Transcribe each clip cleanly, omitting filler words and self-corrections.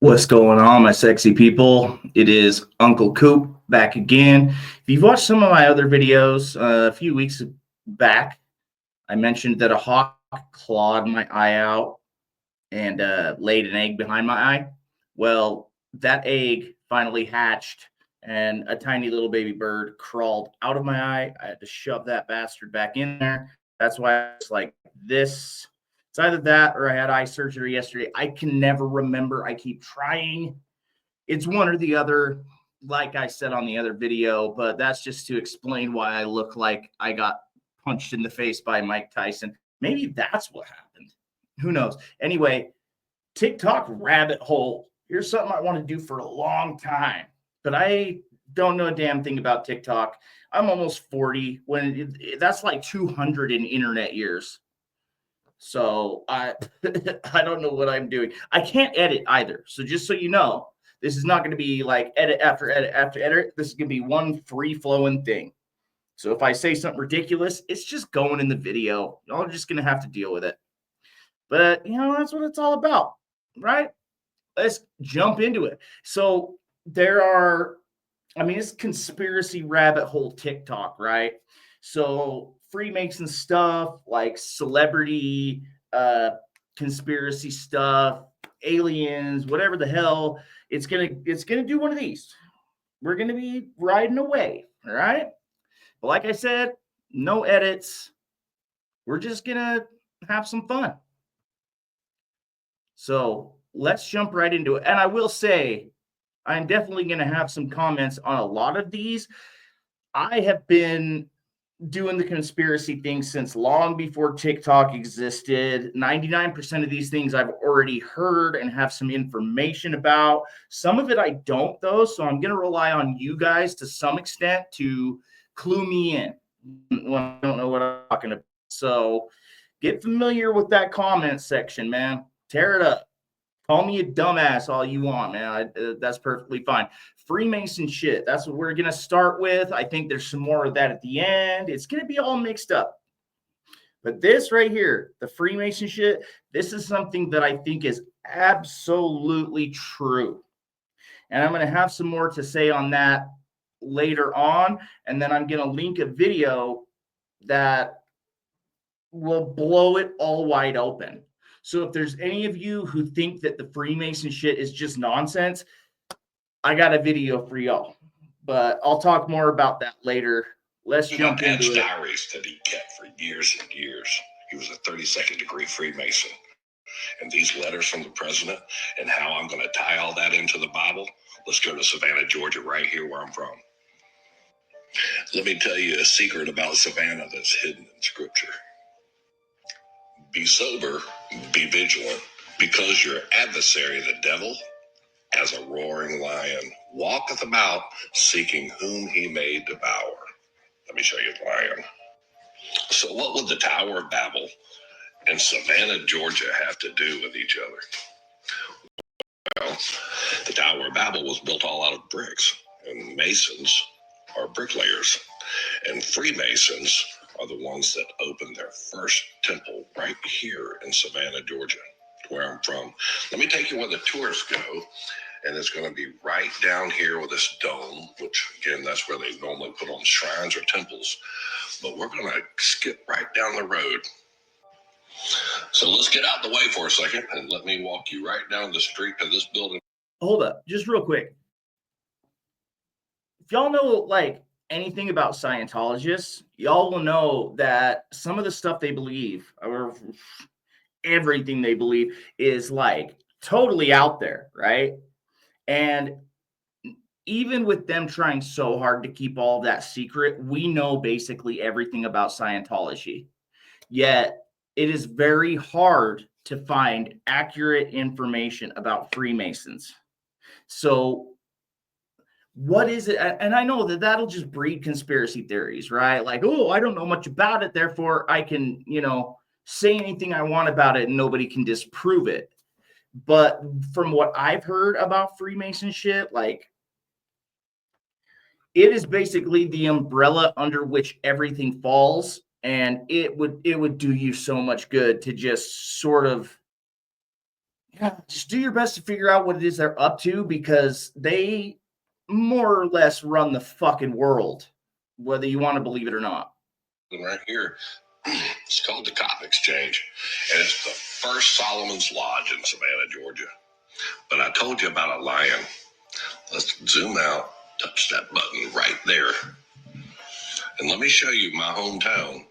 What's going on, my sexy people? It is Uncle Coop back again. If you've watched some of my other videos a few weeks back, I mentioned that a hawk clawed my eye out and laid an egg behind my eye. Well, that egg finally hatched and a tiny little baby bird crawled out of my eye. I had to shove that bastard back in there. That's why it's like this. It's either that or I had eye surgery yesterday. I can never remember. I keep trying. It's one or the other, like I said on the other video, but that's just to explain why I look like I got punched in the face by Mike Tyson. Maybe that's what happened. Who knows? Anyway, TikTok rabbit hole. Here's something I want to do for a long time, but I don't know a damn thing about TikTok. I'm almost 40 that's like 200 in internet years. So I I don't know what I'm doing. I can't edit either. So just so you know, this is not going to be like edit after edit after edit. This is going to be one free flowing thing. So if I say something ridiculous, it's just going in the video. Y'all are just going to have to deal with it. But that's what it's all about, right? Let's jump into it. So it's conspiracy rabbit hole TikTok, right? So Freemason stuff, like celebrity conspiracy stuff, aliens, whatever the hell, it's gonna do one of these. We're gonna be riding away, all right? But like I said, no edits. We're just gonna have some fun. So let's jump right into it. And I will say, I'm definitely going to have some comments on a lot of these. I have been doing the conspiracy thing since long before TikTok existed. 99% of these things I've already heard and have some information about. Some of it I don't, though. So I'm going to rely on you guys to some extent to clue me in when I don't know what I'm talking about. So get familiar with that comment section, man. Tear it up. Call me a dumbass all you want, man. That's perfectly fine. Freemason shit. That's what we're going to start with. I think there's some more of that at the end. It's going to be all mixed up. But this right here, the Freemason shit, this is something that I think is absolutely true. And I'm going to have some more to say on that later on. And then I'm going to link a video that will blow it all wide open. So if there's any of you who think that the Freemason shit is just nonsense, I got a video for y'all. But I'll talk more about that later. Let's jump into it. Diaries that he kept for years and years. He was a 32nd degree Freemason. And these letters from the president and how I'm going to tie all that into the Bible. Let's go to Savannah, Georgia, right here where I'm from. Let me tell you a secret about Savannah that's hidden in Scripture. Be sober, be vigilant, because your adversary, the devil, as a roaring lion, walketh about, seeking whom he may devour. Let me show you the lion. So what would the Tower of Babel and Savannah, Georgia have to do with each other? Well, the Tower of Babel was built all out of bricks, and Masons are bricklayers, and Freemasons are the ones that opened their first temple right here in Savannah, Georgia, where I'm from. Let me take you where the tourists go, and it's going to be right down here with this dome, which, again, that's where they normally put on shrines or temples. But we're going to skip right down the road. So let's get out the way for a second, and let me walk you right down the street to this building. Hold up, just real quick. If y'all know, anything about Scientologists, y'all will know that some of the stuff they believe, or everything they believe, is totally out there, right? And even with them trying so hard to keep all of that secret, we know basically everything about Scientology. Yet it is very hard to find accurate information about Freemasons. So what is it? And I know that that'll just breed conspiracy theories, right? I don't know much about it, therefore I can, say anything I want about it and nobody can disprove it. But from what I've heard about Freemason shit, it is basically the umbrella under which everything falls, and it would do you so much good to just sort of Yeah, just do your best to figure out what it is they're up to, because they more or less run the fucking world, whether you want to believe it or not. Right here, it's called the Cotton Exchange, and it's the first Solomon's Lodge in Savannah, Georgia. But I told you about a lion. Let's zoom out, touch that button right there, and let me show you my hometown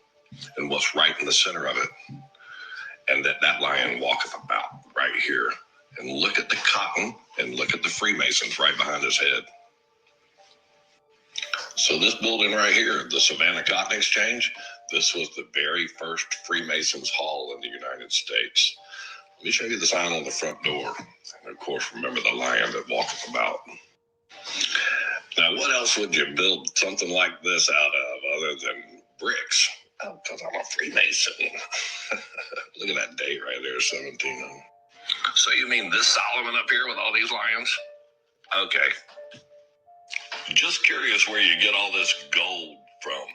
and what's right in the center of it. And that lion walketh about right here. And look at the cotton and look at the Freemasons right behind his head. So this building right here, the Savannah Cotton Exchange, this was the very first Freemasons Hall in the United States. Let me show you the sign on the front door. And of course, remember the lion that walketh about. Now, what else would you build something like this out of other than bricks? Oh, because I'm a Freemason. Look at that date right there, 17. So you mean this Solomon up here with all these lions? Okay. Just curious where you get all this gold from.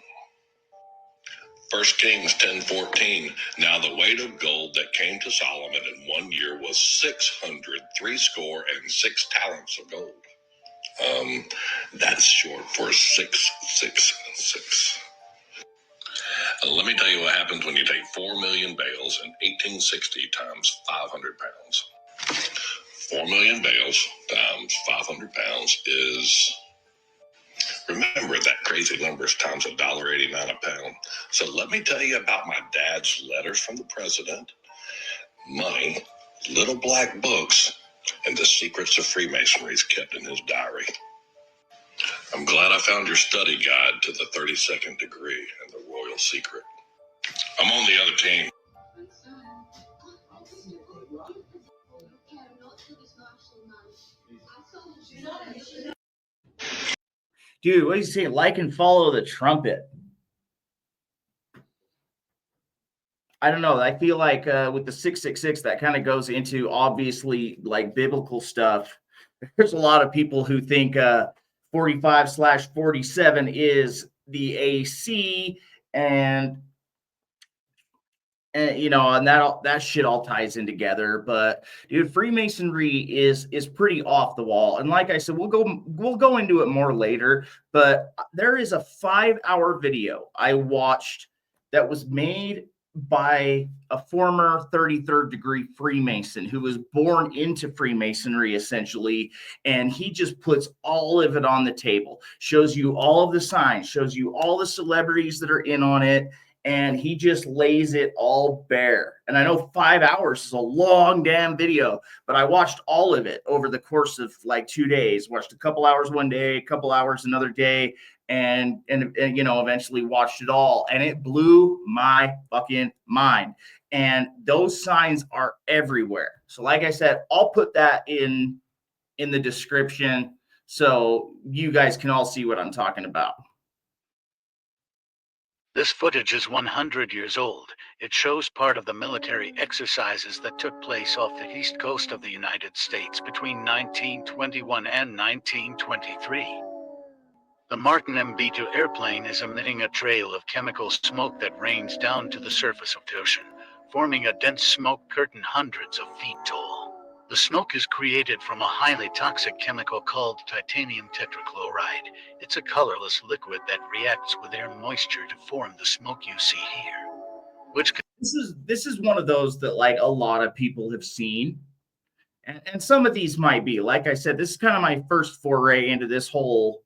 1 Kings 10:14. Now the weight of gold that came to Solomon in 1 year was 666 talents of gold. That's short for 666. Let me tell you what happens when you take 4 million bales and 1860 times 500 pounds. 4 million bales times 500 pounds is, remember that crazy numbers times $1.89 a pound. So let me tell you about my dad's letters from the president, money, little black books, and the secrets of Freemasonry kept in his diary. I'm glad I found your study guide to the 32nd degree and the royal secret. I'm on the other team. Dude, what do you say? Like and follow the trumpet. I don't know. I feel like with the 666, that kind of goes into obviously like biblical stuff. There's a lot of people who think 45/47 is the AC, and you know, and that shit all ties in together. But dude, Freemasonry is pretty off the wall. And like I said, we'll go into it more later. But there is a 5-hour video I watched that was made by a former 33rd degree Freemason who was born into Freemasonry essentially, and he just puts all of it on the table, shows you all of the signs, shows you all the celebrities that are in on it, and he just lays it all bare. And I know 5 hours is a long damn video, but I watched all of it over the course of like 2 days. Watched a couple hours one day, a couple hours another day, and you know, eventually watched it all, and it blew my fucking mind. And those signs are everywhere. So like I said, I'll put that in the description so you guys can all see what I'm talking about. This footage is 100 years old. It shows part of the military exercises that took place off the east coast of the United States between 1921 and 1923. The Martin MB-2 airplane is emitting a trail of chemical smoke that rains down to the surface of the ocean, forming a dense smoke curtain hundreds of feet tall. The smoke is created from a highly toxic chemical called titanium tetrachloride. It's a colorless liquid that reacts with air moisture to form the smoke you see here. This is one of those that like a lot of people have seen. And some of these might be, like I said, this is kind of my first foray into this whole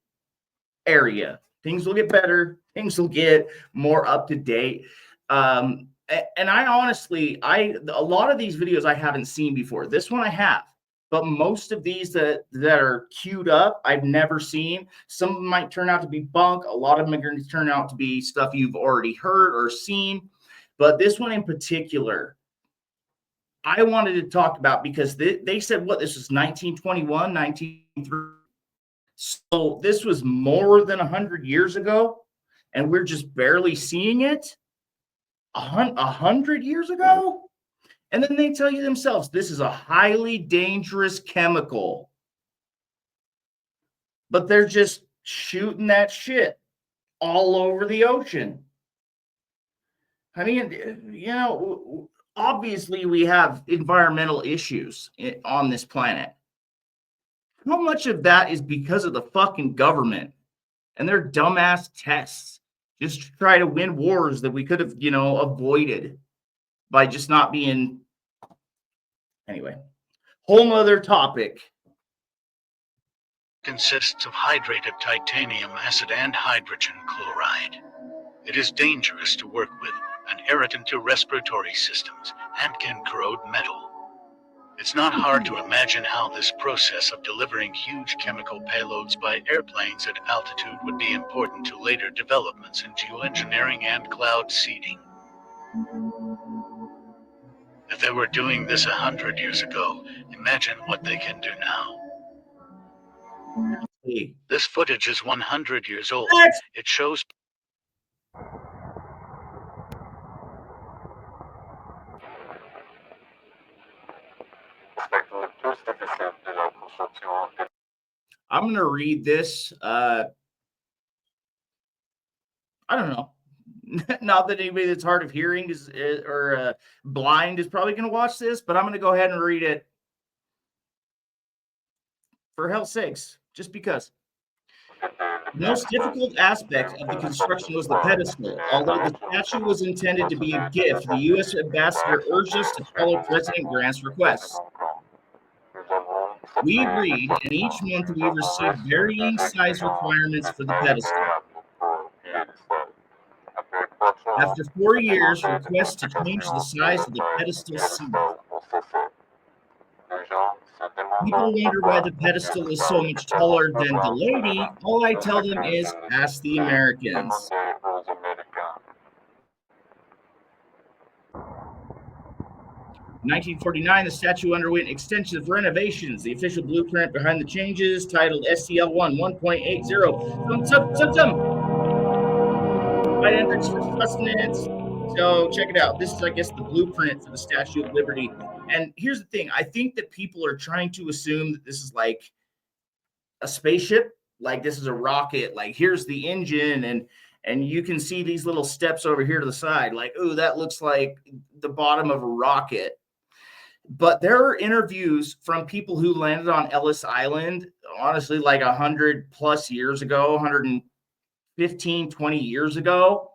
area. Things will get better. Things will get more up to date. And I honestly, a lot of these videos I haven't seen before. This one I have, but most of these that are queued up, I've never seen. Some of them might turn out to be bunk. A lot of them are going to turn out to be stuff you've already heard or seen. But this one in particular, I wanted to talk about because they said what this was 1921, 1903. So this was more than 100 years ago, and we're just barely seeing it. 100 years ago? And then they tell you themselves, this is a highly dangerous chemical. But they're just shooting that shit all over the ocean. I mean, you know, obviously we have environmental issues on this planet. How much of that is because of the fucking government and their dumbass tests just to try to win wars that we could have, avoided by just not being. Anyway, whole nother topic. Consists of hydrated titanium acid and hydrogen chloride. It is dangerous to work with, an irritant to respiratory systems, and can corrode metal. It's not hard to imagine how this process of delivering huge chemical payloads by airplanes at altitude would be important to later developments in geoengineering and cloud seeding. If they were doing this 100 years ago, imagine what they can do now. This footage is 100 years old. It shows. I'm going to read this. I don't know. Not that anybody that's hard of hearing or blind is probably going to watch this, but I'm going to go ahead and read it for hell's sakes, just because. The most difficult aspect of the construction was the pedestal. Although the statue was intended to be a gift, the U.S. ambassador urged us to follow President Grant's requests. We agreed, and each month we received varying size requirements for the pedestal. After 4 years, requests to change the size of the pedestal ceased. People wonder why the pedestal is so much taller than the lady. All I tell them is, ask the Americans. In 1949, the statue underwent extensive renovations. The official blueprint behind the changes, titled SCL-1 1.80. Right entrance for sustenance. So check it out. This is, I guess, the blueprint for the Statue of Liberty. And here's the thing. I think that people are trying to assume that this is like a spaceship, like this is a rocket. Like here's the engine, and you can see these little steps over here to the side. Like, ooh, that looks like the bottom of a rocket. But there are interviews from people who landed on Ellis Island, honestly, like 100 plus years ago, 115, 20 years ago,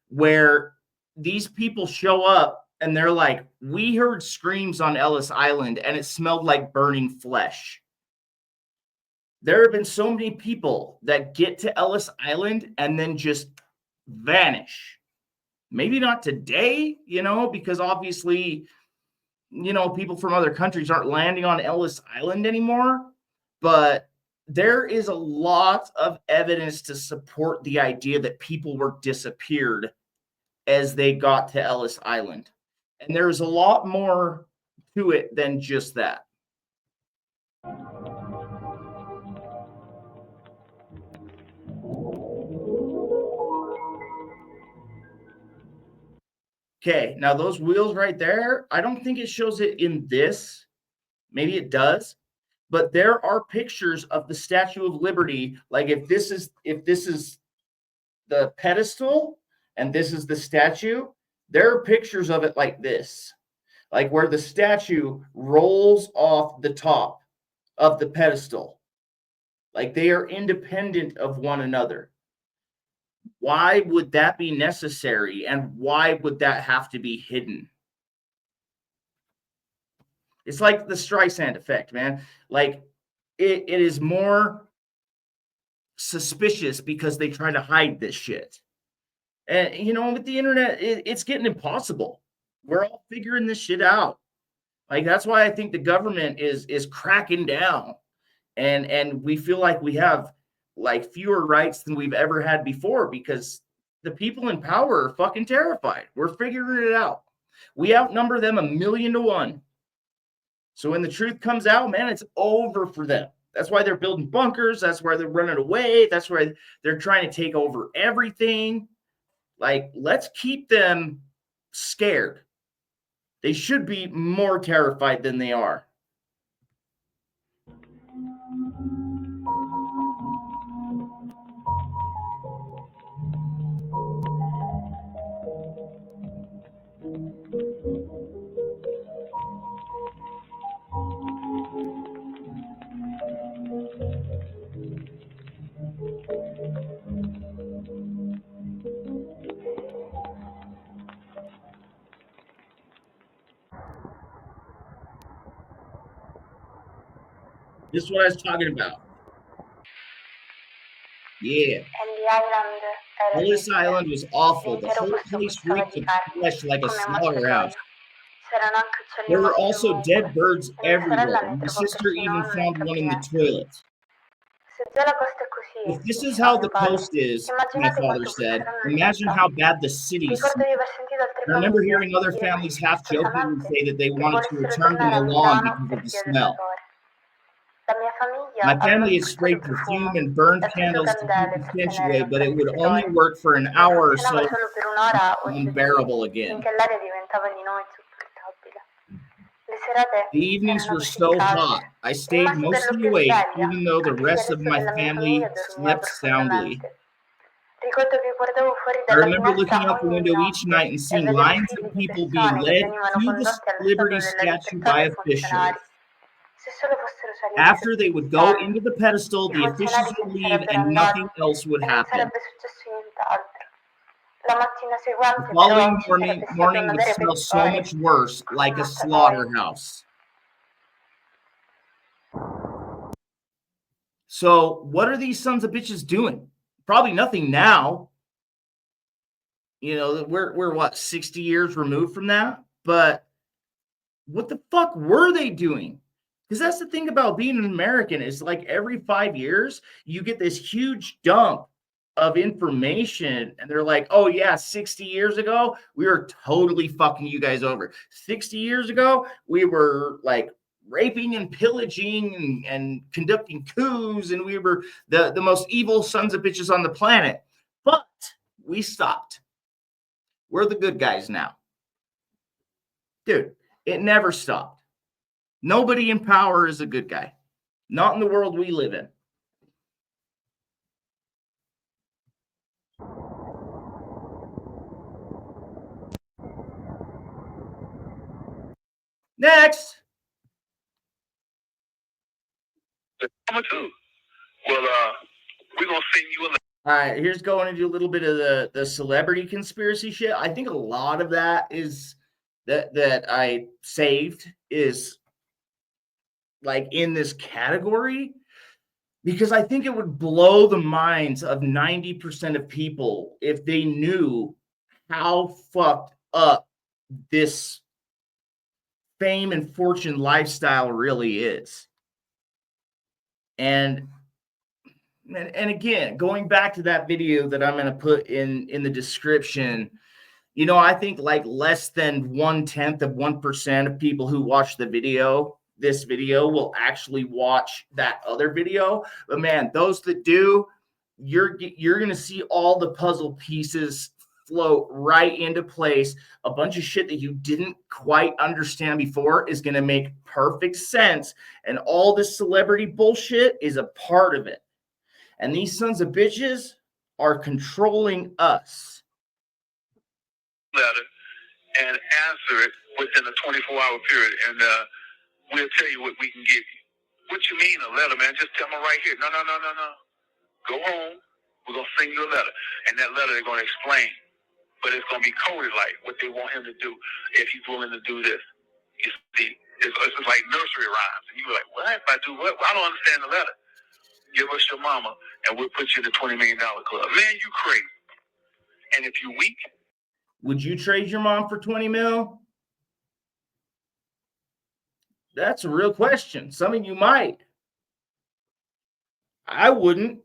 where these people show up and they're like, we heard screams on Ellis Island and it smelled like burning flesh. There have been so many people that get to Ellis Island and then just vanish. Maybe not today, because obviously, people from other countries aren't landing on Ellis Island anymore, but there is a lot of evidence to support the idea that people were disappeared as they got to Ellis Island. And there's a lot more to it than just that. Okay, now those wheels right there, I don't think it shows it in this. Maybe it does. But there are pictures of the Statue of Liberty. Like if this is the pedestal and this is the statue, there are pictures of it like this, like where the statue rolls off the top of the pedestal. Like they are independent of one another. Why would that be necessary? And why would that have to be hidden? It's like the Streisand effect, man. Like it is more suspicious because they try to hide this shit. And with the internet, it's getting impossible. We're all figuring this shit out. Like that's why I think the government is cracking down, and we feel like we have like fewer rights than we've ever had before because the people in power are fucking terrified. We're figuring it out. We outnumber them 1,000,000 to 1. So when the truth comes out, man, it's over for them. That's why they're building bunkers. That's why they're running away. That's why they're trying to take over everything. Like, let's keep them scared. They should be more terrified than they are. This is what I was talking about. Yeah. Ellis Island was awful. The whole place reeked of flesh like a slaughterhouse. There were also dead birds everywhere. My sister even found one in the toilet. If this is how the coast is, my father said, imagine how bad the cities smell. I remember hearing other families half jokingly say that they wanted to return to Milan because of the smell. My family had sprayed perfume and burned candles to keep the stench away, but it would only work for an hour or so. Unbearable again. The evenings were so hot. I stayed mostly awake, even though the rest of my family slept soundly. I remember looking out the window each night and seeing lines of people being led to the Liberty statue by officials. After they would go into the pedestal, the officials would leave and nothing else would happen. The following morning would smell so much worse, like a slaughterhouse. So, what are these sons of bitches doing? Probably nothing now. You know, we're what, 60 years removed from that? But what the fuck were they doing? Because that's the thing about being an American is like every 5 years, you get this huge dump of information. And they're like, oh, yeah, 60 years ago, we were totally fucking you guys over. 60 years ago, we were like raping and pillaging and conducting coups. And we were the most evil sons of bitches on the planet. But we stopped. We're the good guys now. Dude, it never stopped. Nobody in power is a good guy. Not in the world we live in. Next. Number two. Well, we're gonna send you a. All right, here's going into a little bit of the celebrity conspiracy shit. I think a lot of that is that I saved is like in this category because I think it would blow the minds of 90% of people if they knew how fucked up this fame and fortune lifestyle really is. And again, going back to that video that I'm going to put in the description, you know, I think like less than 1/10 of 1% of people who watch this video will actually watch that other video. But man, those that do, you're going to see all the puzzle pieces float right into place. A bunch of shit that you didn't quite understand before is going to make perfect sense. And all this celebrity bullshit is a part of it. And these sons of bitches are controlling us. Letter and answer it within a 24-hour period, and we'll tell you what we can give you. What you mean a letter, man? Just tell me right here. No. Go home. We're going to send you a letter. And that letter they're going to explain. But it's going to be coded like what they want him to do if he's willing to do this. You see, it's like nursery rhymes. And you're like, what? If I do what? Well, I don't understand the letter. Give us your mama, and we'll put you in the $20 million club. Man, you crazy. And if you're weak. Would you trade your mom for 20 mil? That's a real question. Some of you might. I wouldn't.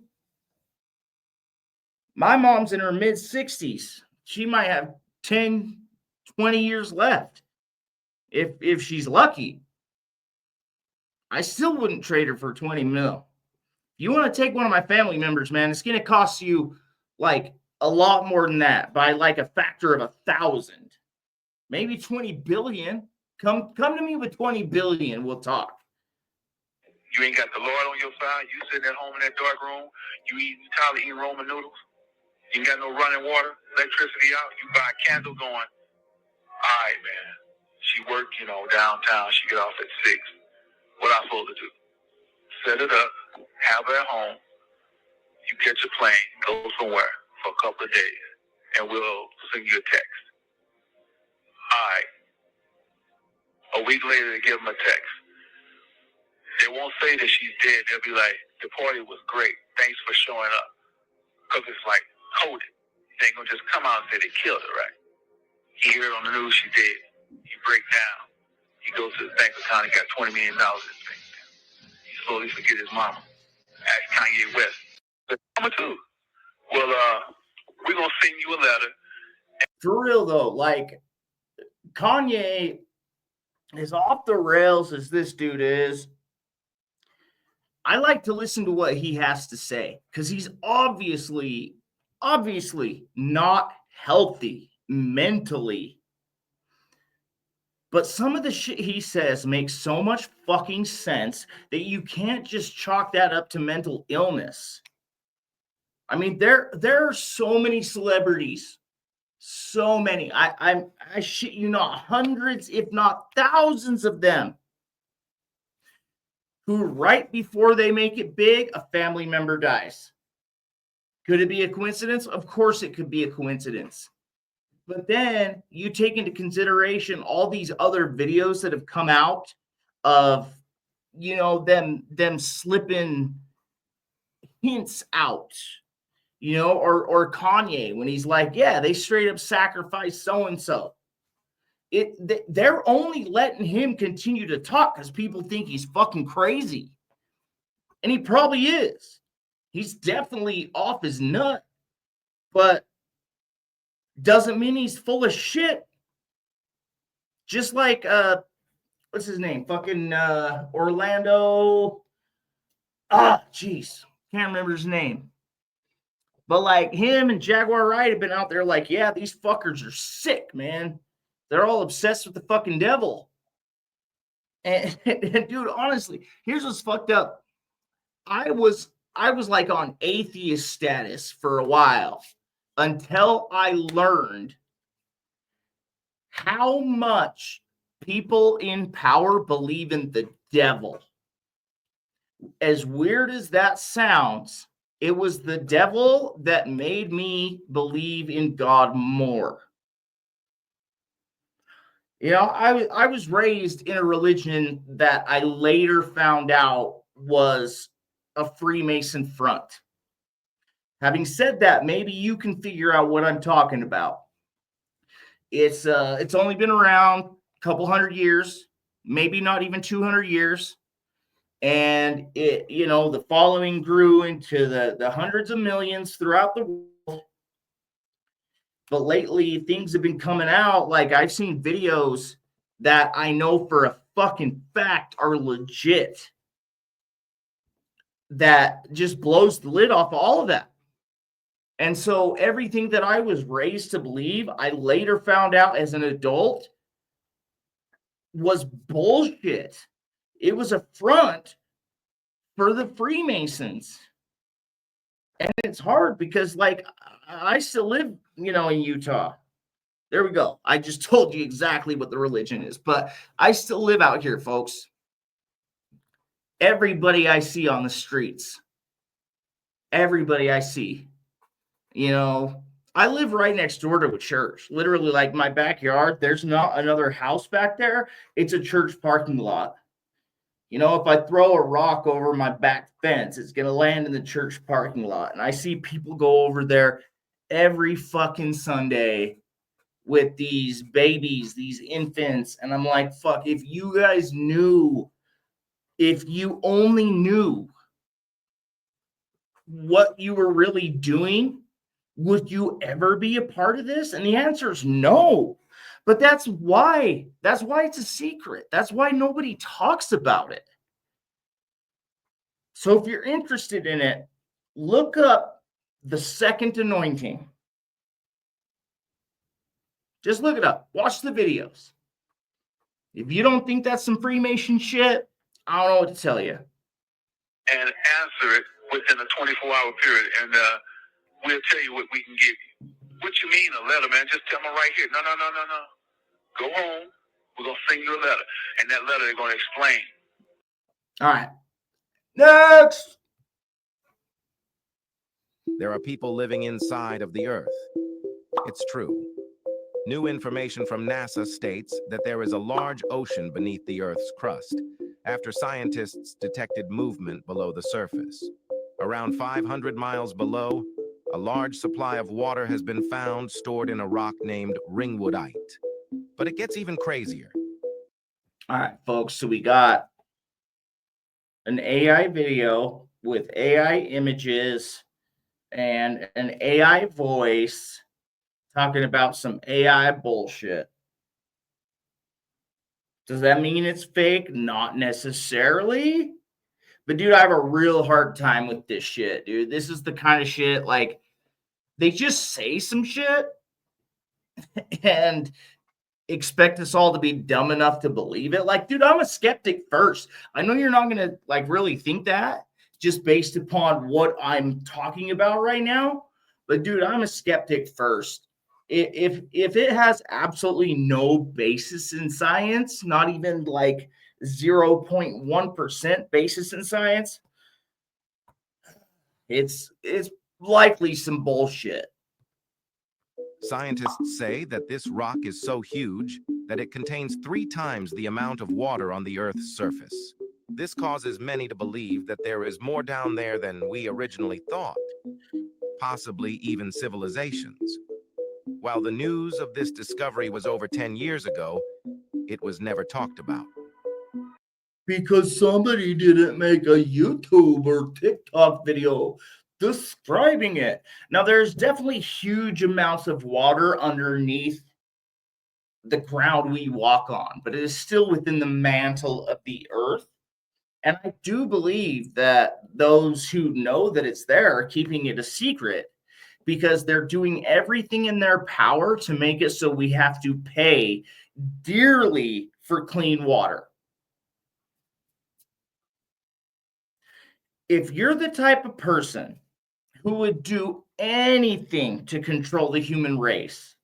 My mom's in her mid-60s. She might have 10, 20 years left if she's lucky. I still wouldn't trade her for 20 mil. If you want to take one of my family members, man, it's going to cost you like a lot more than that by like a factor of 1,000. Maybe 20 billion. Come to me with 20 billion. We'll talk. You ain't got the Lord on your side. You sitting at home in that dark room. You tired of eating Roman noodles. You ain't got no running water, electricity out. You buy a candle going, all right, man. She worked, downtown. She get off at 6. What I supposed to do? Set it up, have her at home. You catch a plane, go somewhere for a couple of days, and we'll send you a text. All right. A week later, they give him a text. They won't say that she's dead. They'll be like, the party was great. Thanks for showing up. Because it's like coded. They ain't going to just come out and say they killed her, right? He heard on the news she dead. He break down. He goes to his bank account. He got $20 million in his bank account. He slowly forget his mama. Ask Kanye West. Mama too. Well, we're going to send you a letter. For real, though, like, Kanye, as off the rails as this dude is, I like to listen to what he has to say because he's obviously not healthy mentally. But some of the shit he says makes so much fucking sense that you can't just chalk that up to mental illness. I mean, there are so many celebrities, so many. I shit you not, hundreds, if not thousands of them, who right before they make it big, a family member dies. Could it be a coincidence? Of course it could be a coincidence. But then you take into consideration all these other videos that have come out of, you know, them slipping hints out, you know, or Kanye when he's like, yeah, they straight up sacrificed so-and-so. They're only letting him continue to talk because people think he's fucking crazy. And he probably is. He's definitely off his nut. But doesn't mean he's full of shit. Just like what's his name? Fucking Orlando. Jeez. Can't remember his name. But like him and Jaguar Wright have been out there like, yeah, these fuckers are sick, man. They're all obsessed with the fucking devil. And dude, honestly, here's what's fucked up. I was like on atheist status for a while until I learned how much people in power believe in the devil. As weird as that sounds, it was the devil that made me believe in God more. You know, I was raised in a religion that I later found out was a Freemason front. Having said that, maybe you can figure out what I'm talking about. It's only been around a couple hundred years, maybe not even 200 years. And it, you know, the following grew into the hundreds of millions throughout the world. But lately, things have been coming out. Like, I've seen videos that I know for a fucking fact are legit. That just blows the lid off all of that. And so everything that I was raised to believe, I later found out as an adult was bullshit. It was a front for the Freemasons. And it's hard because, like, I still live, you know, in Utah. There we go. I just told you exactly what the religion is, but I still live out here, folks. Everybody I see on the streets, everybody I see, you know, I live right next door to a church. Literally, like my backyard, there's not another house back there. It's a church parking lot. You know, if I throw a rock over my back fence, it's going to land in the church parking lot. And I see people go over there every fucking Sunday with these babies, these infants. And I'm like, fuck, if you guys knew, if you only knew what you were really doing, would you ever be a part of this? And the answer is no. But that's why it's a secret. That's why nobody talks about it. So if you're interested in it, look up the second anointing. Just look it up. Watch the videos. If you don't think that's some Freemason shit, I don't know what to tell you. And answer it within a 24-hour period, and we'll tell you what we can give you. What you mean a letter, man? Just tell me right here. No. Go home. We're going to send you a letter. And that letter they're going to explain. All right. Next. There are people living inside of the earth. It's true. New information from NASA states that there is a large ocean beneath the Earth's crust, after scientists detected movement below the surface. Around 500 miles below, a large supply of water has been found stored in a rock named ringwoodite. But it gets even crazier. All right, folks. So we got an AI video with AI images and an AI voice talking about some AI bullshit. Does that mean it's fake? Not necessarily. But dude, I have a real hard time with this shit, dude. This is the kind of shit like they just say some shit and expect us all to be dumb enough to believe it. Like, dude, I'm a skeptic first. I know you're not gonna like really think that just based upon what I'm talking about right now. But dude, I'm a skeptic first. If it has absolutely no basis in science, not even like 0.1% basis in science, it's likely some bullshit. Scientists say that this rock is so huge that it contains 3 times the amount of water on the Earth's surface. This causes many to believe that there is more down there than we originally thought, possibly even civilizations. While the news of this discovery was over 10 years ago, it was never talked about. Because somebody didn't make a YouTube or TikTok video describing it. Now, there's definitely huge amounts of water underneath the ground we walk on, but it is still within the mantle of the earth. And I do believe that those who know that it's there are keeping it a secret because they're doing everything in their power to make it so we have to pay dearly for clean water. If you're the type of person who would do anything to control the human race,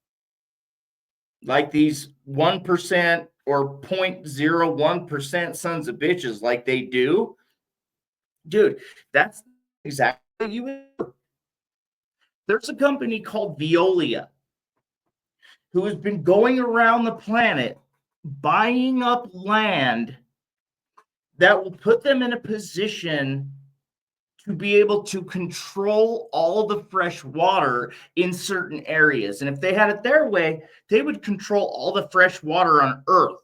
like these 1% or 0.01% sons of bitches like they do, dude, that's exactly what you would do. There's a company called Veolia who has been going around the planet buying up land that will put them in a position to be able to control all the fresh water in certain areas. And if they had it their way, they would control all the fresh water on Earth.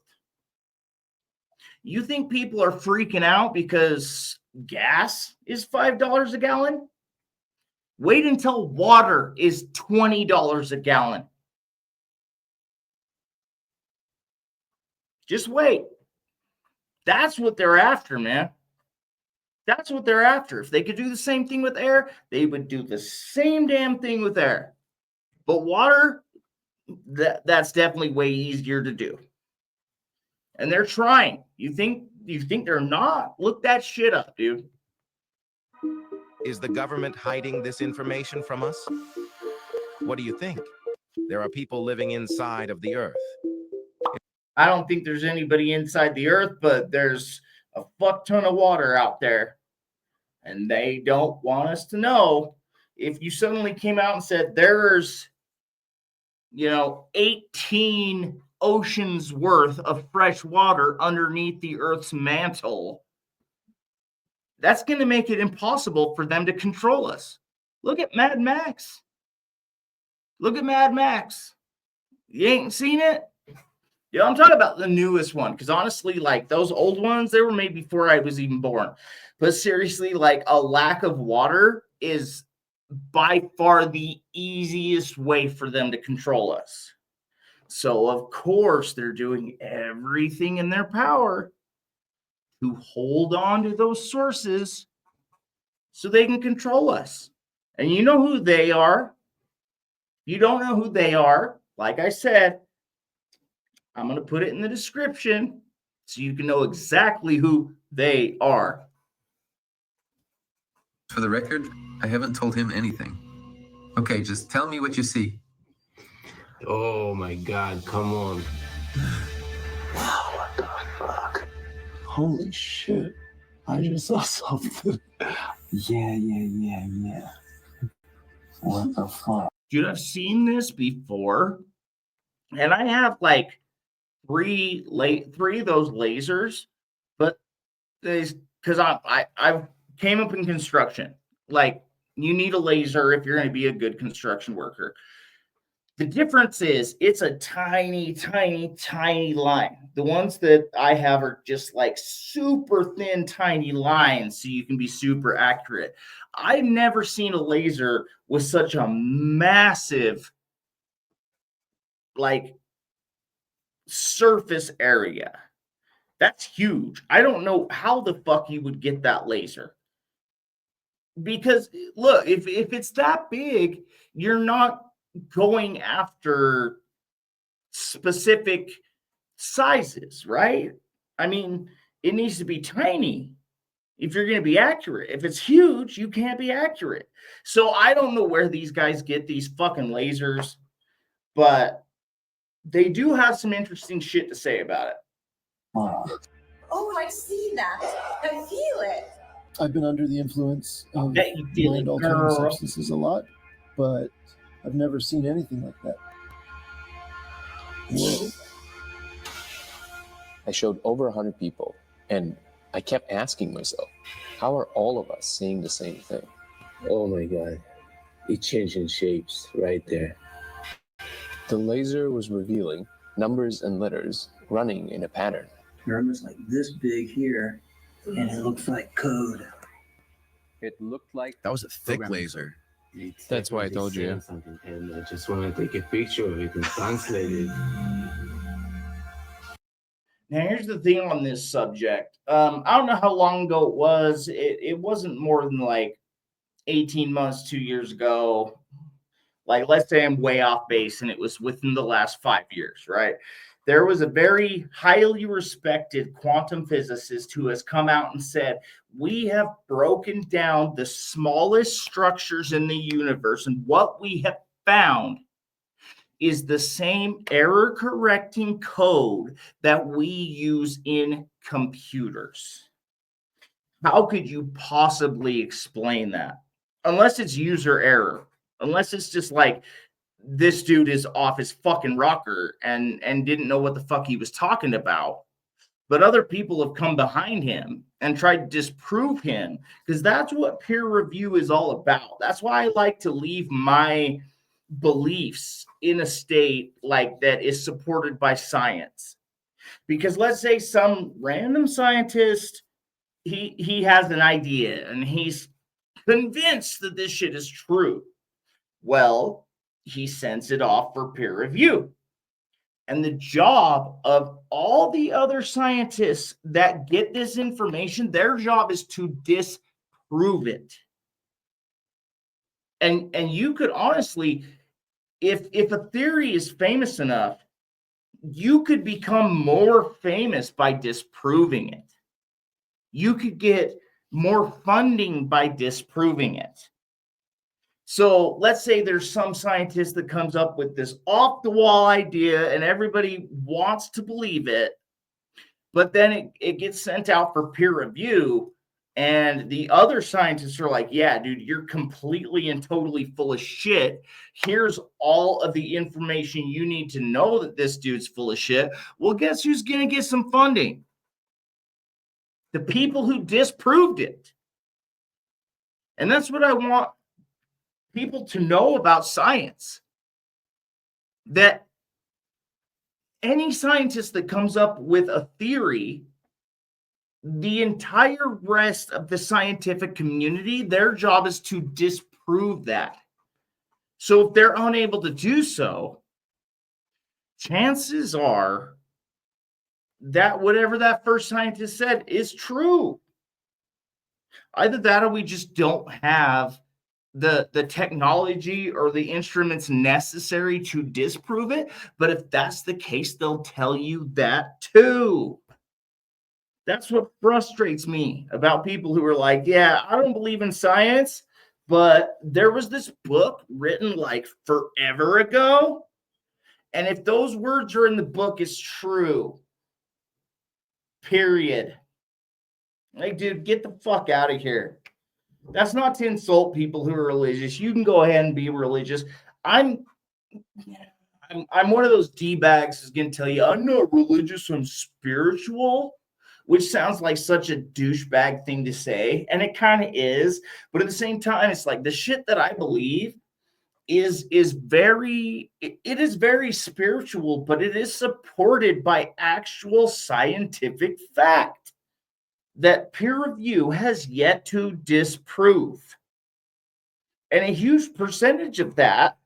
You think people are freaking out because gas is $5 a gallon? Wait until water is $20 a gallon. Just wait. That's what they're after, man. That's what they're after. If they could do the same thing with air, they would do the same damn thing with air. But water, that's definitely way easier to do. And they're trying. You think they're not? Look that shit up, dude. Is the government hiding this information from us? What do you think? There are people living inside of the Earth. I don't think there's anybody inside the Earth, but there's a fuck ton of water out there. And they don't want us to know. If you suddenly came out and said there's, 18 oceans worth of fresh water underneath the Earth's mantle, that's going to make it impossible for them to control us. Look at Mad Max. Look at Mad Max. You ain't seen it? Yeah, I'm talking about the newest one, because honestly, like those old ones, they were made before I was even born. But seriously, like a lack of water is by far the easiest way for them to control us. So, of course, they're doing everything in their power to hold on to those sources so they can control us. And you know who they are. You don't know who they are. Like I said, I'm going to put it in the description so you can know exactly who they are. For the record, I haven't told him anything. Okay, just tell me what you see. Oh my God, come on. Wow, what the fuck? Holy shit. I just saw something. Yeah. What the fuck? Dude, I've seen this before. And I have like three of those lasers, but because I've came up in construction. Like, you need a laser if you're going to be a good construction worker. The difference is it's a tiny, tiny, tiny line. The ones that I have are just like super thin, tiny lines, so you can be super accurate. I've never seen a laser with such a massive, like, surface area. That's huge. I don't know how the fuck you would get that laser. Because look, if it's that big, you're not going after specific sizes, right? I mean, it needs to be tiny if you're going to be accurate. If it's huge, you can't be accurate. So I don't know where these guys get these fucking lasers, but they do have some interesting shit to say about it. Oh, I see that. I feel it. I've been under the influence of Bet you feel it, mind-altering girl. substances a lot, but I've never seen anything like that. Whoa. I showed over 100 people, and I kept asking myself, how are all of us seeing the same thing? Oh my God. It's changing shapes right there. The laser was revealing numbers and letters running in a pattern. Pyramid's like this big here, and it looks like code. It looked like that was a thick laser. That's why I told you. Something, and I just want to take a picture of it and translate it. Now, here's the thing on this subject. I don't know how long ago it was. It wasn't more than like 18 months, 2 years ago. Like, let's say I'm way off base and it was within the last 5 years, right? There was a very highly respected quantum physicist who has come out and said, we have broken down the smallest structures in the universe, and what we have found is the same error correcting code that we use in computers. How could you possibly explain that? Unless it's user error, unless it's just like, this dude is off his fucking rocker and didn't know what the fuck he was talking about. But other people have come behind him and tried to disprove him, because that's what peer review is all about. That's why I like to leave my beliefs in a state like that is supported by science. Because let's say some random scientist, he has an idea and he's convinced that this shit is true. Well, he sends it off for peer review. And the job of all the other scientists that get this information, their job is to disprove it. And you could honestly, if a theory is famous enough, you could become more famous by disproving it. You could get more funding by disproving it. So let's say there's some scientist that comes up with this off-the-wall idea and everybody wants to believe it, but then it gets sent out for peer review, and the other scientists are like, yeah, dude, you're completely and totally full of shit. Here's all of the information you need to know that this dude's full of shit. Well, guess who's going to get some funding? The people who disproved it. And that's what I want people to know about science, that any scientist that comes up with a theory, the entire rest of the scientific community, their job is to disprove that. So if they're unable to do so, chances are that whatever that first scientist said is true. Either that or we just don't have the technology or the instruments necessary to disprove it. But if that's the case, they'll tell you that too. That's what frustrates me about people who are like, yeah, I don't believe in science, but there was this book written like forever ago, and if those words are in the book, it's true. Period. Like, dude, get the fuck out of here. That's not to insult people who are religious. You can go ahead and be religious. I'm I'm one of those D-bags who's going to tell you, I'm not religious, I'm spiritual, which sounds like such a douchebag thing to say. And it kind of is. But at the same time, it's like the shit that I believe is very spiritual, but it is supported by actual scientific fact that peer review has yet to disprove. And a huge percentage of that,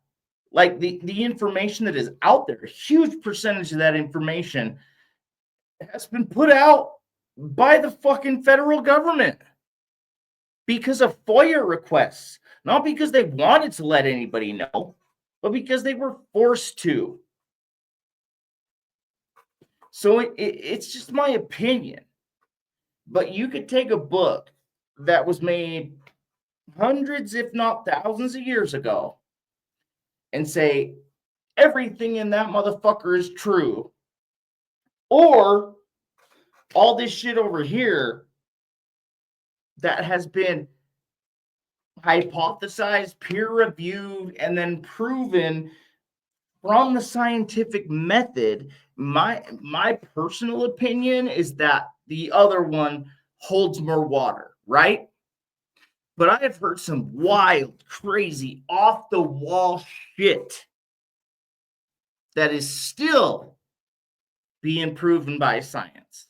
like the information that is out there, a huge percentage of that information has been put out by the fucking federal government because of FOIA requests, not because they wanted to let anybody know, but because they were forced to. So it's just my opinion. But you could take a book that was made hundreds, if not thousands of years ago and say everything in that motherfucker is true. Or all this shit over here that has been hypothesized, peer-reviewed, and then proven from the scientific method. My personal opinion is that the other one holds more water, right? But I have heard some wild, crazy, off-the-wall shit that is still being proven by science.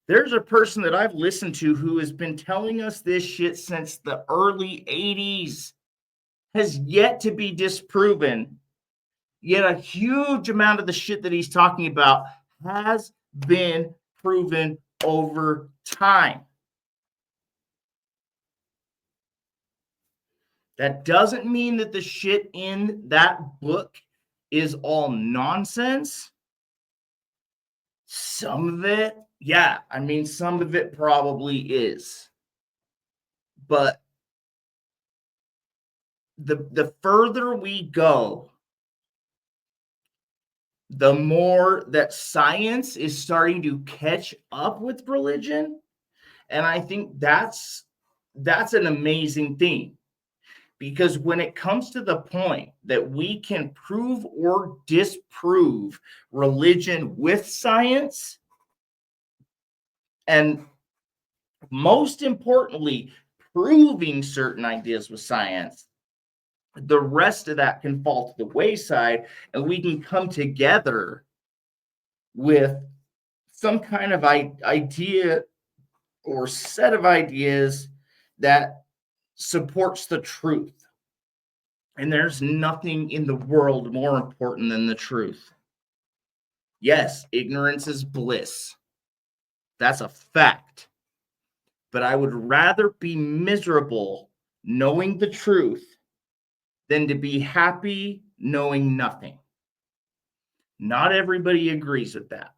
There's a person that I've listened to who has been telling us this shit since the early 80s, has yet to be disproven, yet a huge amount of the shit that he's talking about has been proven over time. That doesn't mean that the shit in that book is all nonsense. Some of it, yeah, I mean, some of it probably is. But the further we go, the more that science is starting to catch up with religion. And I think that's an amazing thing. Because when it comes to the point that we can prove or disprove religion with science, and most importantly, proving certain ideas with science, the rest of that can fall to the wayside, and we can come together with some kind of idea or set of ideas that supports the truth. And there's nothing in the world more important than the truth. Yes, ignorance is bliss. That's a fact. But I would rather be miserable knowing the truth than to be happy knowing nothing. Not everybody agrees with that.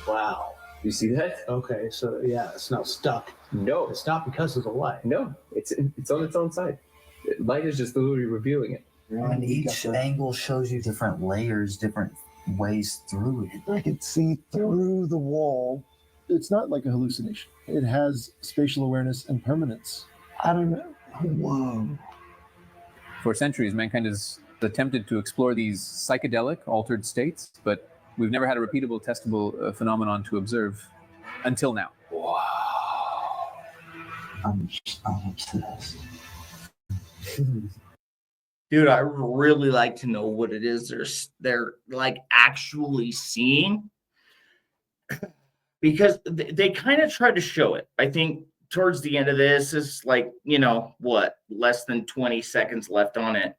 Wow. You see that? Okay, so yeah, it's not stuck. No. It's not because of the light. No, it's on its own side. Light is just literally revealing it. And each angle shows you different layers, different ways through it. I could see through the wall. It's not like a hallucination. It has spatial awareness and permanence. I don't know. Whoa. For centuries, mankind has attempted to explore these psychedelic, altered states, but we've never had a repeatable, testable phenomenon to observe until now. Wow. I'm obsessed. Dude, I really like to know what it is they're like actually seeing, because they kind of try to show it. I think towards the end of this is like, less than 20 seconds left on it.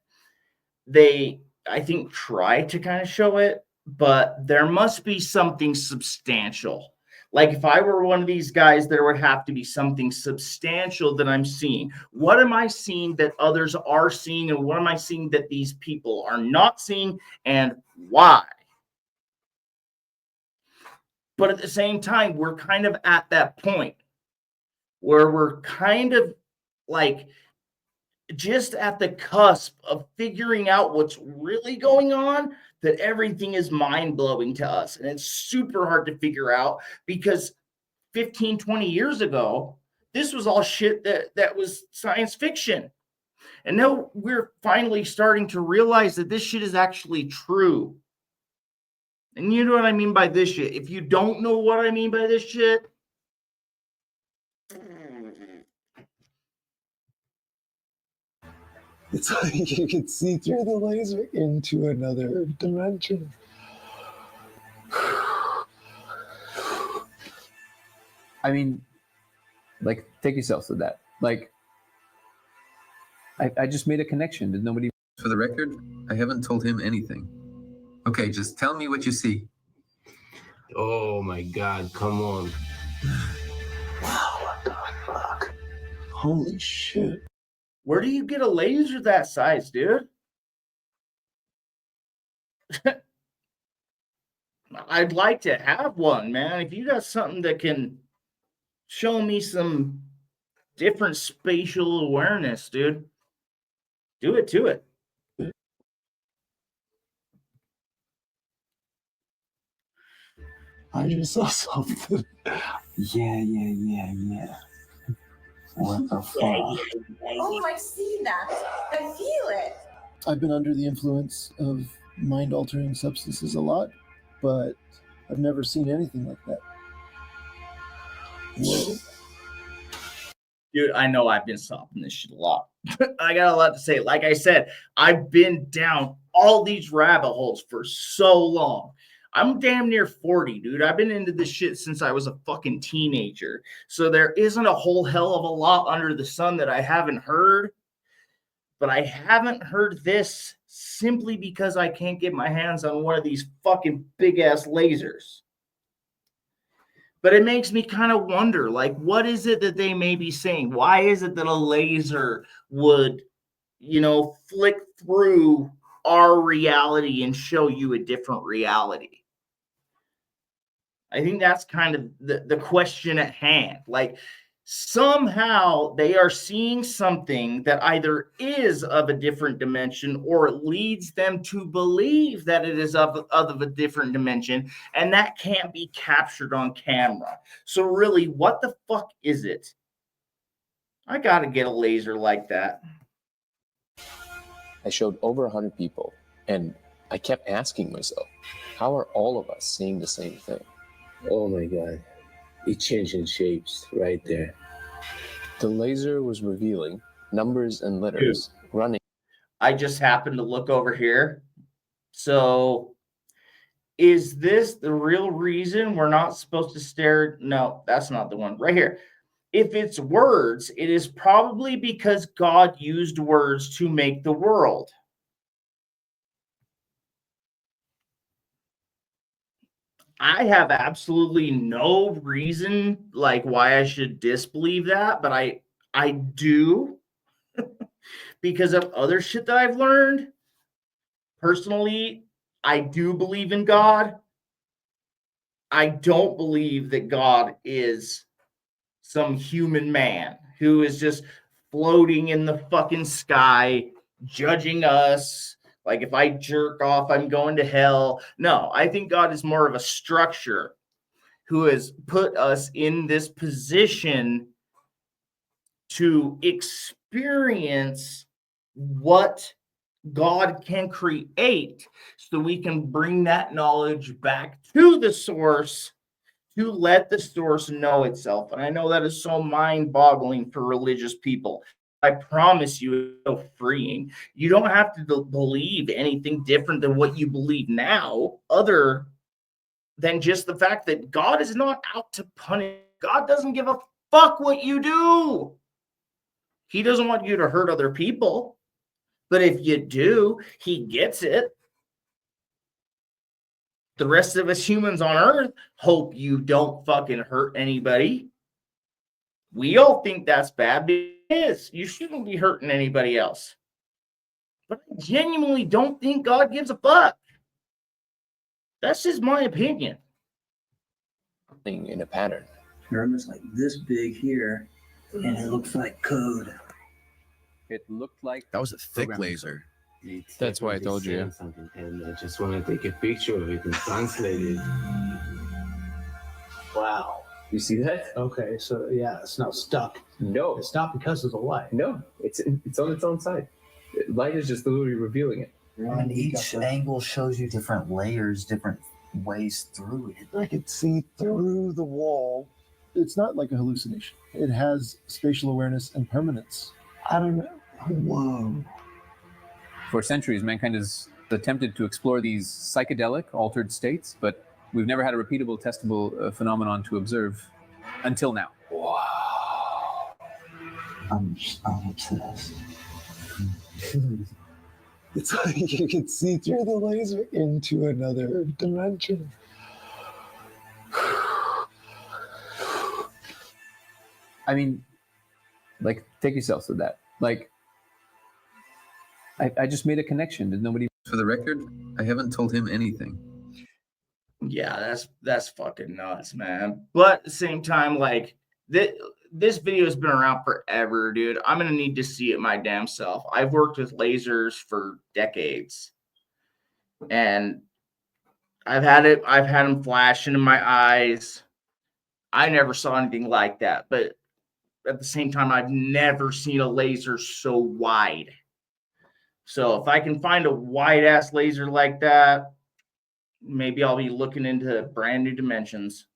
They, I think, try to kind of show it, but there must be something substantial. Like if I were one of these guys, there would have to be something substantial that I'm seeing. What am I seeing that others are seeing? And what am I seeing that these people are not seeing? And why? But at the same time, we're kind of at that point where we're kind of like just at the cusp of figuring out what's really going on, that everything is mind-blowing to us. And it's super hard to figure out because 15, 20 years ago, this was all shit that was science fiction. And now we're finally starting to realize that this shit is actually true. And you know what I mean by this shit. If you don't know what I mean by this shit, It's like you can see through the laser into another dimension. I mean, like, take yourself to that. Like, I just made a connection. Did nobody? For the record, I haven't told him anything. Okay, just tell me what you see. Oh my God, come on. Wow, what the fuck? Holy shit. where do you get a laser that size, dude? I'd like to have one, man. If you got something that can show me some different spatial awareness, dude, do it to it. I just saw something. Yeah. What the fuck? Oh, I see that. I feel it. I've been under the influence of mind-altering substances a lot, but I've never seen anything like that. Whoa. Dude, I know I've been stopping this shit a lot. I got a lot to say. Like I said, I've been down all these rabbit holes for so long. I'm damn near 40, dude. I've been into this shit since I was a fucking teenager. So there isn't a whole hell of a lot under the sun that I haven't heard. But I haven't heard this simply because I can't get my hands on one of these fucking big ass lasers. But it makes me kind of wonder, like, what is it that they may be saying? Why is it that a laser would, flick through our reality and show you a different reality? I think that's kind of the question at hand. Like, somehow they are seeing something that either is of a different dimension or it leads them to believe that it is of a different dimension, and that can't be captured on camera. So really, what the fuck is it? I gotta get a laser like that. I showed over 100 people, and I kept asking myself, how are all of us seeing the same thing? Oh my God. It's changing shapes right there. The laser was revealing numbers and letters running. I just happened to look over here. So is this the real reason we're not supposed to stare? No, that's not the one. Right here. If it's words, it is probably because God used words to make the world. I have absolutely no reason like why I should disbelieve that, but I do because of other shit that I've learned. Personally, I do believe in God. I don't believe that God is some human man who is just floating in the fucking sky, judging us. Like, if I jerk off, I'm going to hell. No, I think God is more of a structure who has put us in this position to experience what God can create so we can bring that knowledge back to the source to let the source know itself. And I know that is so mind-boggling for religious people. I promise you, it's so freeing. You don't have to believe anything different than what you believe now, other than just the fact that God is not out to punish. God doesn't give a fuck what you do. He doesn't want you to hurt other people. But if you do, he gets it. The rest of us humans on Earth hope you don't fucking hurt anybody. We all think that's bad. It is. You shouldn't be hurting anybody else. But I genuinely don't think God gives a fuck. That's just my opinion. In a pattern. It's like this big here, and it looks like code. It looked like that was a thick laser. That's why I told you. Something, and I just want to take a picture of it and translate it. Wow. You see that? Okay, so yeah, it's not stuck. No. It's not because of the light. No, it's on its own side. Light is just literally revealing it. And each angle shows you different layers, different ways through it. I could see through the wall. It's not like a hallucination. It has spatial awareness and permanence. I don't know. Whoa. For centuries, mankind has attempted to explore these psychedelic, altered states, but we've never had a repeatable, testable phenomenon to observe until now. Wow. I'm obsessed. It's like you can see through the laser into another dimension. I mean, like, take yourself to that. Like, I just made a connection. Did nobody? For the record, I haven't told him anything. Yeah, that's fucking nuts, man. But at the same time, like, this video has been around forever, dude. I'm gonna need to see it my damn self. I've worked with lasers for decades, and I've had them flash into my eyes. I never saw anything like that, but at the same time, I've never seen a laser so wide. So if I can find a wide ass laser like that, maybe I'll be looking into brand new dimensions.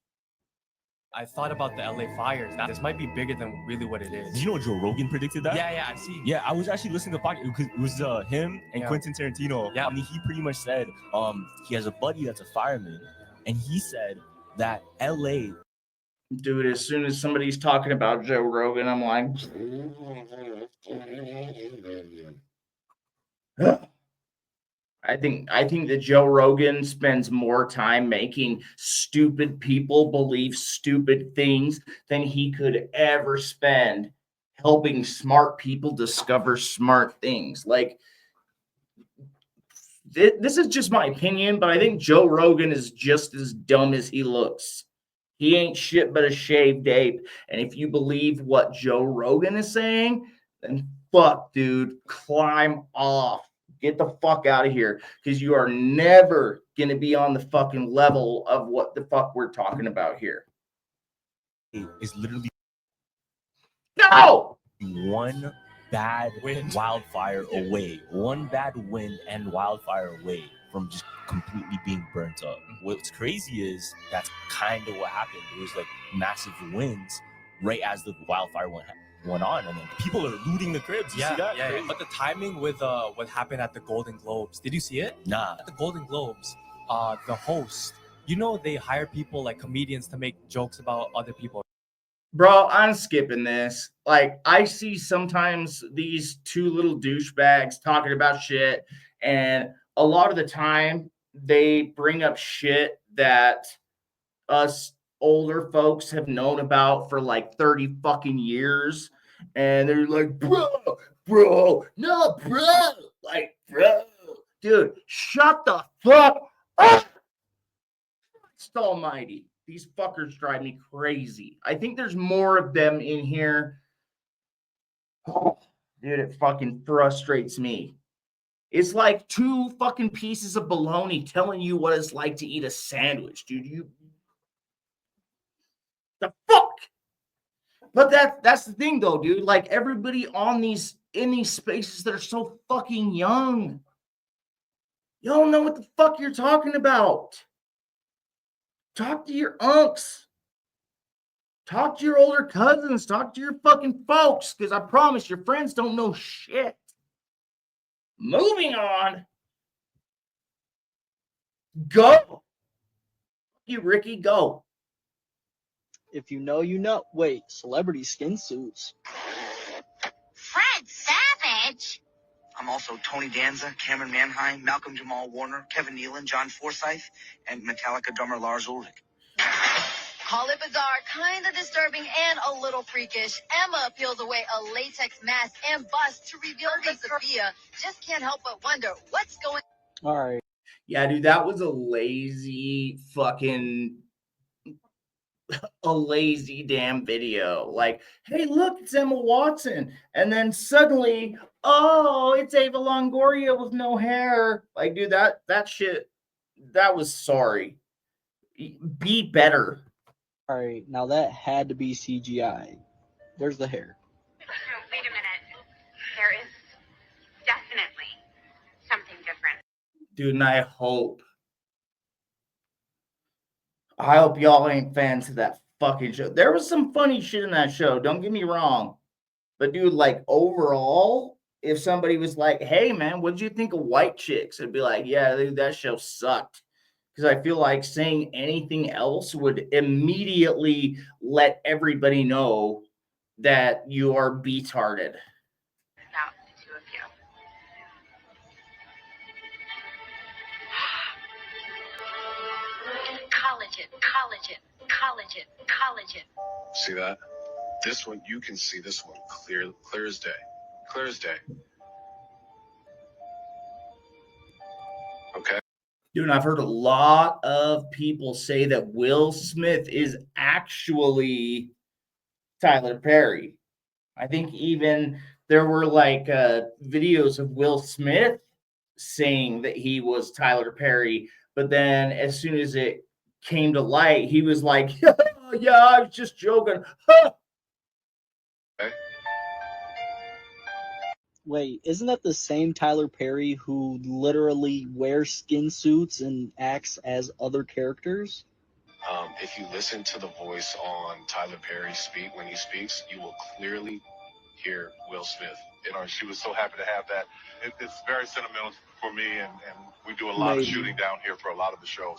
I thought about the LA fires. This might be bigger than really what it is. Did you know Joe Rogan predicted that? Yeah, I see. Yeah, I was actually listening to the podcast because it was him and Quentin Tarantino. Yeah. I mean, he pretty much said he has a buddy that's a fireman, and he said that LA. Dude, as soon as somebody's talking about Joe Rogan, I'm like, I think that Joe Rogan spends more time making stupid people believe stupid things than he could ever spend helping smart people discover smart things. Like, this is just my opinion, but I think Joe Rogan is just as dumb as he looks. He ain't shit but a shaved ape. And if you believe what Joe Rogan is saying, then fuck, dude, climb off. Get the fuck out of here, because you are never going to be on the fucking level of what the fuck we're talking about here. Is literally one bad wildfire away, one bad wind and wildfire away from just completely being burnt up. What's crazy is that's kind of what happened. It was like massive winds right as the wildfire went on, and then people are looting the cribs. You see that? Yeah. But the timing with what happened at the Golden Globes, did you see it? Nah. At the Golden Globes, the host, they hire people like comedians to make jokes about other people. Bro, I'm skipping this. Like, I see sometimes these two little douchebags talking about shit, and a lot of the time they bring up shit that us older folks have known about for like 30 fucking years. And they're like, bro, like, bro, dude, shut the fuck up. Christ almighty. These fuckers drive me crazy. I think there's more of them in here. Oh, dude, it fucking frustrates me. It's like two fucking pieces of bologna telling you what it's like to eat a sandwich, dude. The fuck? But that's the thing, though, dude. Like, everybody in these spaces that are so fucking young. You don't know what the fuck you're talking about. Talk to your unks. Talk to your older cousins. Talk to your fucking folks, because I promise your friends don't know shit. Moving on. Go. You, Ricky, go. If you know, you know. Wait, celebrity skin suits. Fred Savage? I'm also Tony Danza, Cameron Manheim, Malcolm Jamal Warner, Kevin Nealon, John Forsythe, and Metallica drummer Lars Ulrich. Call it bizarre, kind of disturbing, and a little freakish. Emma peels away a latex mask and bust to reveal that Sophia just can't help but wonder what's going on. All right. Yeah, dude, that was a lazy damn video. Like, hey, look, it's Emma Watson. And then suddenly, oh, it's Ava Longoria with no hair. Like, dude, that shit, that was sorry. Be better. All right, now that had to be CGI. Where's the hair? Wait a minute. There is definitely something different. Dude, and I hope y'all ain't fans of that fucking show. There was some funny shit in that show, don't get me wrong. But dude, like overall, if somebody was like, hey man, what did you think of White Chicks? I'd be like, yeah, dude, that show sucked. Because I feel like saying anything else would immediately let everybody know that you are retarded. About the two of you. Collagen. See that? This one, you can see this one clear as day. Clear as day. Okay. Dude, I've heard a lot of people say that Will Smith is actually Tyler Perry. I think even there were like videos of Will Smith saying that he was Tyler Perry, but then as soon as it came to light, he was like, yeah, I was just joking. Okay. Wait, isn't that the same Tyler Perry who literally wears skin suits and acts as other characters? If you listen to the voice on Tyler Perry speak when he speaks, you will clearly hear Will Smith. She was so happy to have that. It's very sentimental for me, and we do a lot of shooting down here for a lot of the shows.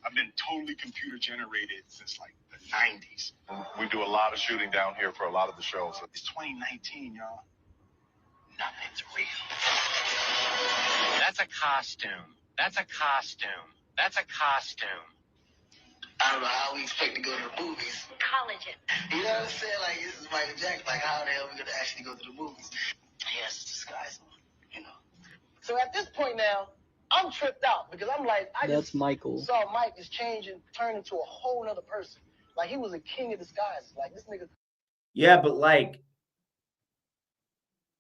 I've been totally computer generated since like the 90s. We do a lot of shooting down here for a lot of the shows. It's 2019, y'all. Nothing's real. That's a costume. That's a costume. I don't know how we expect to go to the movies. Collagen. You know what I'm saying? Like, this is Michael Jackson. Like, how the hell are we going to actually go to the movies? He has a disguise on, you know. So at this point now, I'm tripped out because I'm like, Michael. Saw Mike just change and turn into a whole nother person. Like, he was a king of disguises. Like, this nigga. Yeah, but like,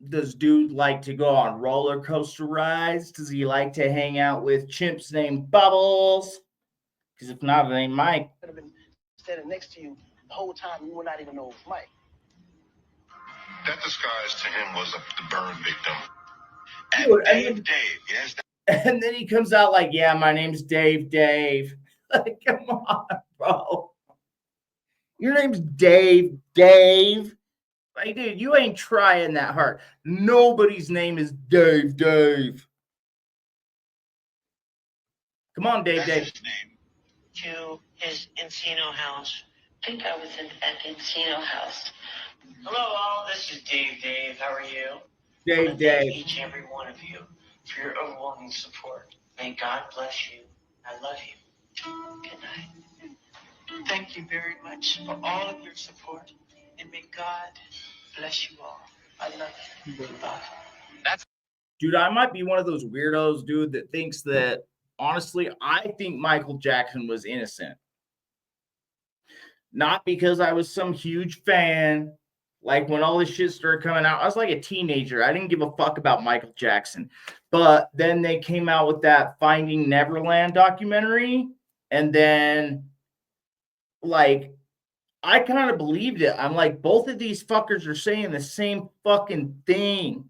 does dude like to go on roller coaster rides? Does he like to hang out with chimps named Bubbles? Because if not, it ain't Mike. Could have been standing next to you the whole time. You would not even know it was Mike. That disguise to him was the burn victim. Dude, Dave, yes. And then he comes out like, yeah, my name's Dave. Like, come on, bro. Your name's Dave. Like, dude, you ain't trying that hard. Nobody's name is Dave. Come on, Dave. His name. To his Encino house. I think I was at the Encino house. Hello, all. This is Dave. How are you? Dave. Thank each and every one of you for your overwhelming support. May God bless you. I love you. Good night. Thank you very much for all of your support, and may God bless you all. I love you. Goodbye. Dude, I might be one of those weirdos, dude, that thinks that, honestly, I think Michael Jackson was innocent. Not because I was some huge fan. Like, when all this shit started coming out, I was like a teenager. I didn't give a fuck about Michael Jackson. But then they came out with that Finding Neverland documentary. And then, like, I kind of believed it. I'm like, both of these fuckers are saying the same fucking thing.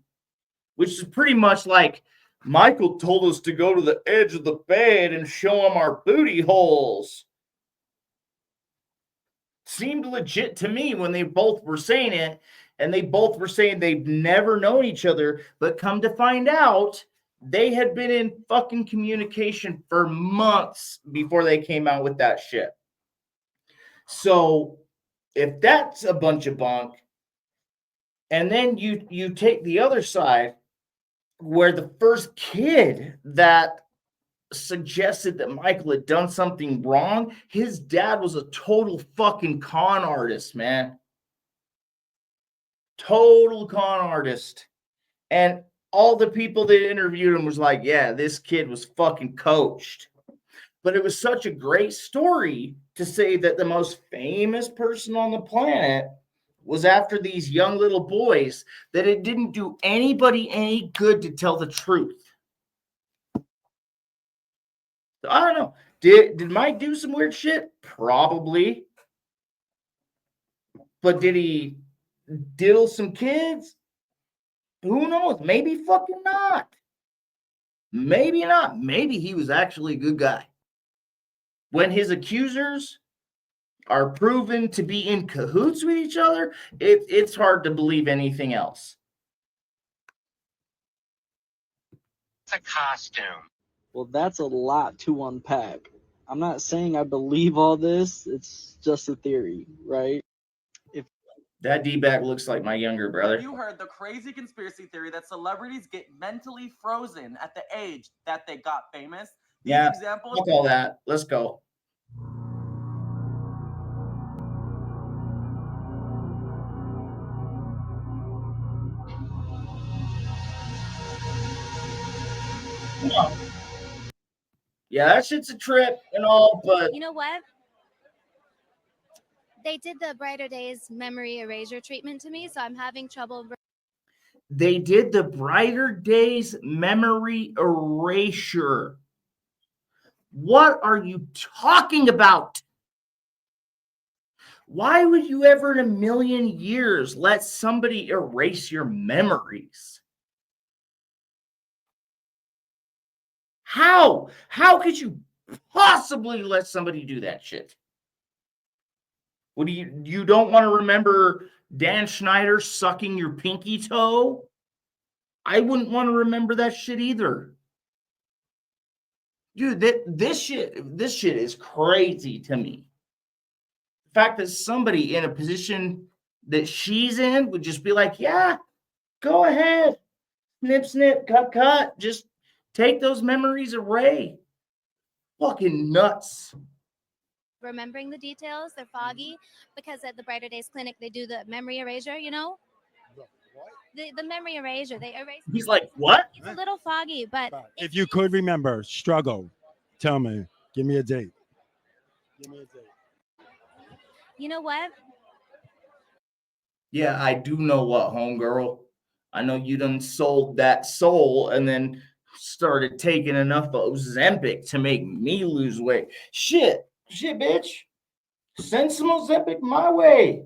Which is pretty much like, Michael told us to go to the edge of the bed and show him our booty holes. Seemed legit to me when they both were saying it, and they both were saying they've never known each other, but come to find out, they had been in fucking communication for months before they came out with that shit. So, if that's a bunch of bunk, and then you take the other side, where the first kid that suggested that Michael had done something wrong, his dad was a total fucking con artist, man. Total con artist. And all the people that interviewed him was like, yeah, this kid was fucking coached. But it was such a great story to say that the most famous person on the planet was after these young little boys, that it didn't do anybody any good to tell the truth. I don't know. Did Mike do some weird shit? Probably. But did he diddle some kids? Who knows? Maybe fucking not. Maybe not. Maybe he was actually a good guy. When his accusers are proven to be in cahoots with each other, it's hard to believe anything else. It's a costume. Well, that's a lot to unpack. I'm not saying I believe all this. It's just a theory, right? If that D-bag looks like my younger brother. You heard the crazy conspiracy theory that celebrities get mentally frozen at the age that they got famous. These examples. Fuck all that. Let's go. Yeah, that shit's a trip and all, but you know what? They did the Brighter Days memory erasure treatment to me, so I'm having trouble. They did the Brighter Days memory erasure. What are you talking about? Why would you ever in a million years let somebody erase your memories? How? How could you possibly let somebody do that shit? What do you don't want to remember Dan Schneider sucking your pinky toe? I wouldn't want to remember that shit either. Dude, this shit is crazy to me. The fact that somebody in a position that she's in would just be like, yeah, go ahead. Snip, snip, cut, cut. Just take those memories away. Fucking nuts. Remembering the details, they're foggy because at the Brighter Days clinic they do the memory erasure, you know? The memory erasure, they erase. He's like, what? It's a little foggy, but if you could remember, struggle, tell me. Give me a date. Give me a date. You know what? Yeah, I do know what, homegirl. I know you done sold that soul and then started taking enough Ozempic to make me lose weight. Shit, bitch. Send some Ozempic my way.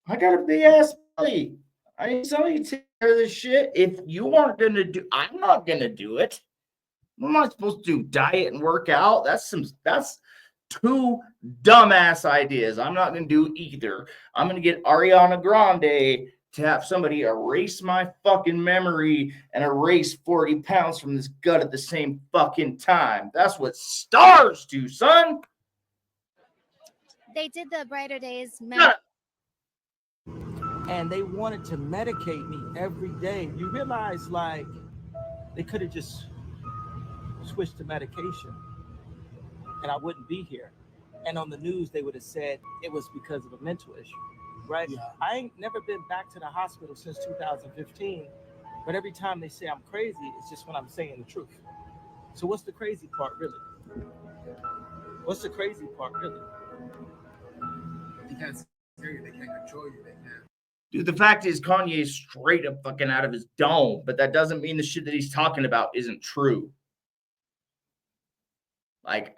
I got a big ass belly. I need somebody to take care of this shit. If you aren't gonna do, I'm not gonna do it. I'm not supposed to do diet and work out. That's two dumbass ideas. I'm not gonna do either. I'm gonna get Ariana Grande to have somebody erase my fucking memory and erase 40 pounds from this gut at the same fucking time. That's what stars do, son. They did the Brighter Days memory. And they wanted to medicate me every day. You realize, like, they could have just switched to medication and I wouldn't be here. And on the news, they would have said it was because of a mental issue, right? Yeah. I ain't never been back to the hospital since 2015, but every time they say I'm crazy, it's just when I'm saying the truth. So what's the crazy part, really? What's the crazy part, really? They can't scare you, they can't control you, they can't. Dude, the fact is Kanye is straight up fucking out of his dome, but that doesn't mean the shit that he's talking about isn't true. Like,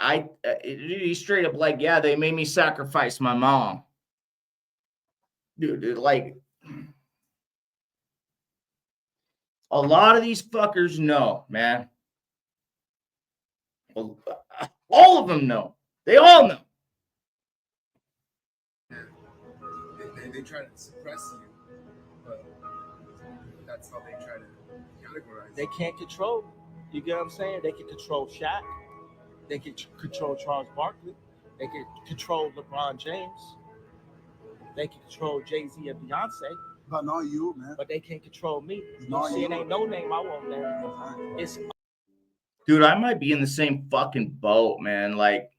he's straight up like, yeah, they made me sacrifice my mom. Dude, like, a lot of these fuckers know, man. Well, all of them know. They all know. They try to suppress you, but that's how they try to categorize. They can't control. You get what I'm saying? They can control Shaq. They can control Charles Barkley. They can control LeBron James. They can control Jay-Z and Beyonce. But not you, man. But they can't control me. You see, it ain't no name I won't name. It's dude, I might be in the same fucking boat, man. Like,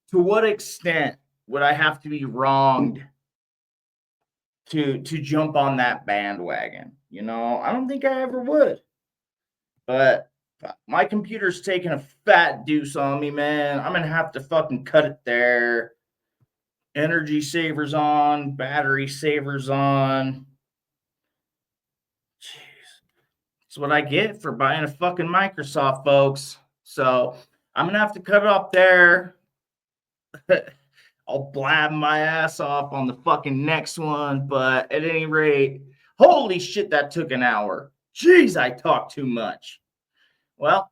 to what extent would I have to be wronged to jump on that bandwagon? You know, I don't think I ever would. But my computer's taking a fat deuce on me, man. I'm gonna have to fucking cut it there. Energy savers on, battery savers on. Jeez. That's what I get for buying a fucking Microsoft, folks. So I'm gonna have to cut it off there. I'll blab my ass off on the fucking next one. But at any rate, holy shit, that took an hour. Jeez, I talk too much. Well,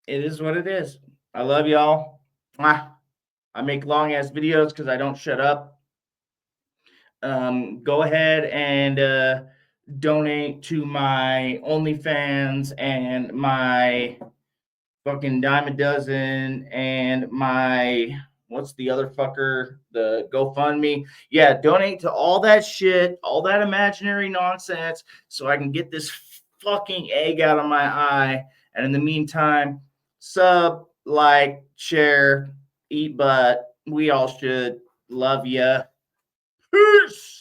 it is what it is. I love y'all. I make long ass videos because I don't shut up. Go ahead and donate to my OnlyFans and my fucking dime a dozen and my what's the other fucker, the GoFundMe. Yeah, donate to all that shit, all that imaginary nonsense, so I can get this fucking egg out of my eye. And in the meantime, sub, like, share, eat butt. We all should. Love ya. Peace.